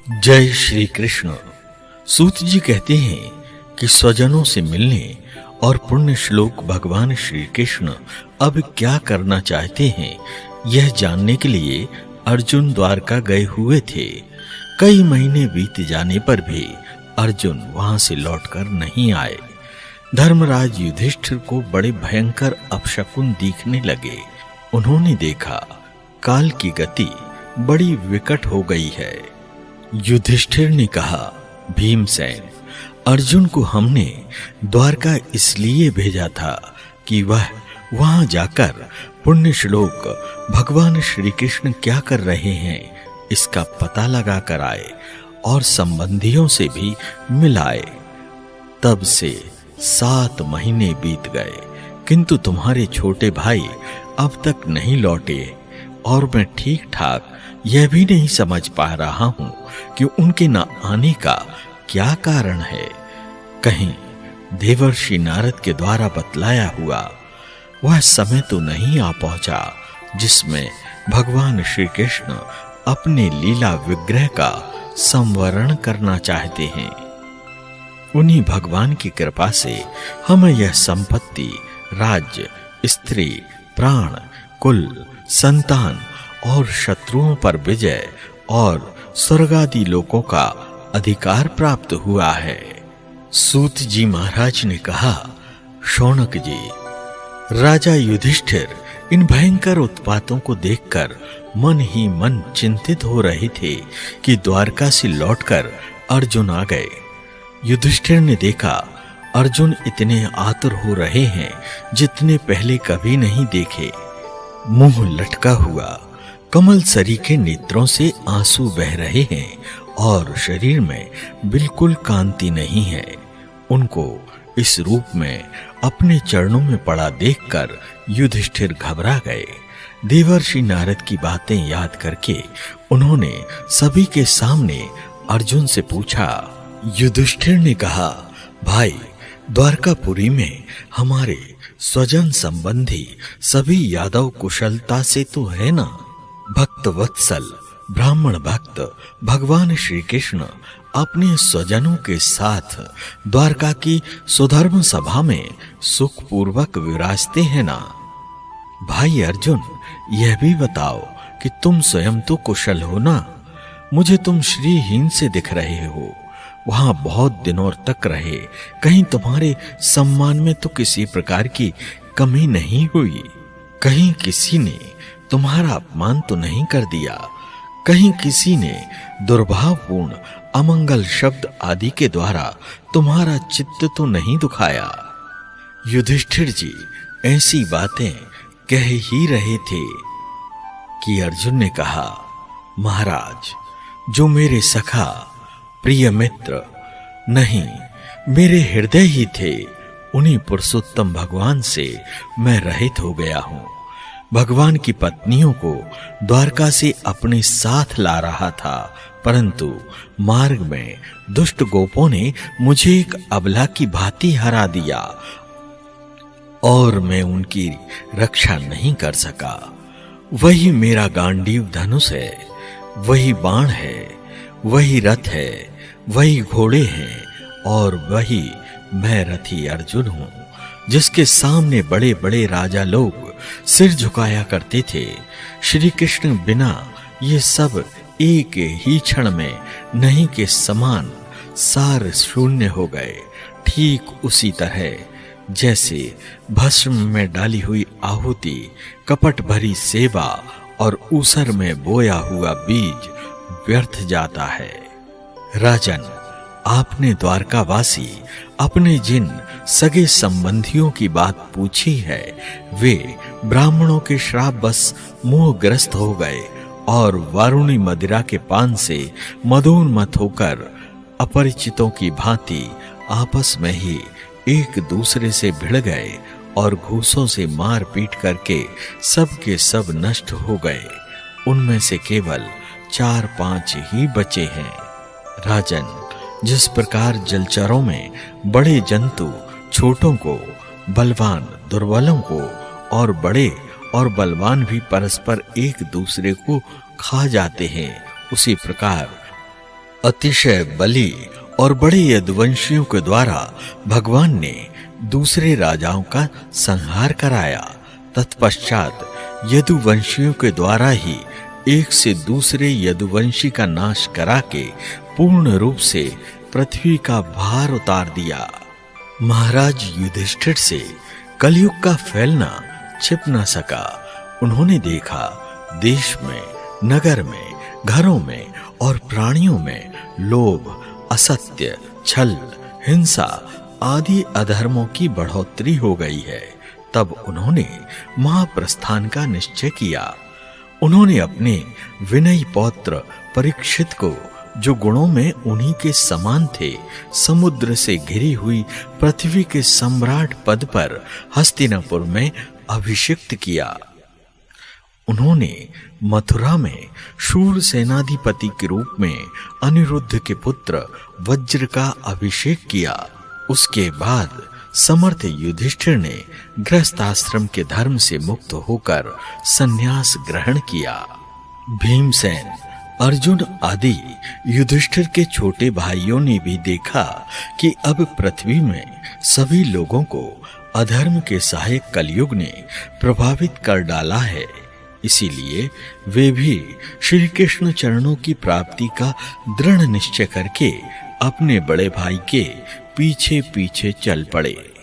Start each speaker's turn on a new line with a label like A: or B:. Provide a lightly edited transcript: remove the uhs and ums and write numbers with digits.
A: जय श्री कृष्ण। सूत जी कहते हैं कि स्वजनों से मिलने और पुण्य श्लोक भगवान श्री कृष्ण अब क्या करना चाहते हैं, यह जानने के लिए अर्जुन द्वारका गए हुए थे। कई महीने बीत जाने पर भी अर्जुन वहां से लौटकर नहीं आए। धर्मराज युधिष्ठिर को बड़े भयंकर अपशकुन दिखने लगे। उन्होंने देखा काल की गति बड़ी विकट हो गई है। युधिष्ठिर ने कहा, भीमसेन, अर्जुन को हमने द्वारका इसलिए भेजा था कि वह वहां जाकर पुण्य श्लोक भगवान श्री कृष्ण क्या कर रहे हैं इसका पता लगा कर आए और संबंधियों से भी मिलाए। तब से 7 महीने बीत गए, किंतु तुम्हारे छोटे भाई अब तक नहीं लौटे और मैं ठीक ठाक यह भी नहीं समझ पा रहा हूं कि उनके न आने का क्या कारण है। कहीं देवर्षि नारद के द्वारा बतलाया हुआ वह समय तो नहीं आ पहुंचा जिसमें भगवान श्री कृष्ण अपने लीला विग्रह का संवरण करना चाहते हैं। उन्हीं भगवान की कृपा से हमें यह संपत्ति, राज्य, स्त्री, प्राण, कुल, संतान और शत्रुओं पर विजय और स्वर्गादि लोकों का अधिकार प्राप्त हुआ है। सूत जी महाराज ने कहा, शौनक जी, राजा युधिष्ठिर इन भयंकर उत्पातों को देखकर मन ही मन चिंतित हो रहे थे कि द्वारका से लौटकर अर्जुन आ गए। युधिष्ठिर ने देखा अर्जुन इतने आतुर हो रहे हैं जितने पहले कभी नहीं देखे। मुंह लटका हुआ, कमल सरीखे नेत्रों से आंसू बह रहे हैं और शरीर में बिल्कुल कांति नहीं है। उनको इस रूप में अपने चरणों में पड़ा देखकर युधिष्ठिर घबरा गए। देवर्षि नारद की बातें याद करके उन्होंने सभी के सामने अर्जुन से पूछा। युधिष्ठिर ने कहा, भाई, द्वारकापुरी में हमारे स्वजन संबंधी सभी यादव कुशलता से तो है ना? भक्त वत्सल ब्राह्मण भक्त भगवान श्री कृष्ण अपने स्वजनों के साथ द्वारका की सुधर्म सभा में सुखपूर्वक विराजते हैं ना? भाई अर्जुन, यह भी बताओ कि तुम स्वयं तो कुशल हो ना? मुझे तुम श्रीहीन से दिख रहे हो। वहां बहुत दिनों तक रहे, कहीं तुम्हारे सम्मान में तो किसी प्रकार की कमी नहीं हुई? कहीं किसी ने तुम्हारा अपमान तो नहीं कर दिया? कहीं किसी ने दुर्भावपूर्ण अमंगल शब्द आदि के द्वारा तुम्हारा चित्त तो नहीं दुखाया? युधिष्ठिर जी ऐसी बातें कह ही रहे थे कि अर्जुन ने कहा, महाराज, जो मेरे सखा प्रिय मित्र नहीं मेरे हृदय ही थे, उन्हीं पुरुषोत्तम भगवान से मैं रहित हो गया हूं। भगवान की पत्नियों को द्वारका से अपने साथ ला रहा था, परंतु मार्ग में दुष्ट गोपों ने मुझे एक अबला की भांति हरा दिया और मैं उनकी रक्षा नहीं कर सका। वही मेरा गांडीव धनुष है, वही बाण है, वही रथ है, वही घोड़े हैं और वही मैं रथी अर्जुन हूं, जिसके सामने बड़े बड़े राजा लोग सिर झुकाया करते थे। श्री कृष्ण बिना ये सब एक ही क्षण में नहीं के समान सार शून्य हो गए। ठीक उसी तरह जैसे भस्म में डाली हुई आहुति, कपट भरी सेवा और ऊसर में बोया हुआ बीज व्यर्थ जाता है। राजन, आपने द्वारकावासी अपने जिन सगे संबंधियों की बात पूछी है, वे ब्राह्मणों के श्राप बस मोहग्रस्त हो गए और वारुणी मदिरा के पान से मदोन्मत्त होकर अपरिचितों की भांति आपस में ही एक दूसरे से भिड़ गए और घूसों से मार पीट करके सब के सब नष्ट हो गए। उनमें से केवल 4-5 ही बचे हैं। राजन, जिस प्रकार जलचरों में बड़े जंतु छोटों को, बलवान दुर्बलों को और बड़े और बलवान भी परस्पर एक दूसरे को खा जाते हैं, उसी प्रकार अतिशय बली और बड़े यदुवंशियों के द्वारा भगवान ने दूसरे राजाओं का संहार कराया। तत्पश्चात यदुवंशियों के द्वारा ही एक से दूसरे यदुवंशी का नाश करा के पूर्ण रूप से पृथ्वी का भार उतार दिया। महाराज युधिष्ठिर से कलयुग का फैलना छिप न सका। उन्होंने देखा देश में, नगर में, घरों में और प्राणियों में लोभ, असत्य, छल, हिंसा आदि अधर्मों की बढ़ोतरी हो गई है। तब उन्होंने महाप्रस्थान का निश्चय किया। उन्होंने अपने विनयी पौत्र परीक्षित को, जो गुणों में उन्हीं के समान थे, समुद्र से घिरी हुई पृथ्वी के सम्राट पद पर हस्तिनापुर में अभिषिक्त किया। उन्होंने मथुरा में शूर सेनाधिपति के रूप में अनिरुद्ध के पुत्र वज्र का अभिषेक किया। उसके बाद समर्थ युधिष्ठिर ने गृहस्थाश्रम के धर्म से मुक्त होकर संन्यास ग्रहण किया। भीमसेन, अर्जुन आदि युधिष्ठिर के छोटे भाइयों ने भी देखा कि अब पृथ्वी में सभी लोगों को अधर्म के सहायक कलयुग ने प्रभावित कर डाला है। इसीलिए वे भी श्री कृष्ण चरणों की प्राप्ति का दृढ़ निश्चय करके अपने बड़े भाई के पीछे पीछे चल पड़े।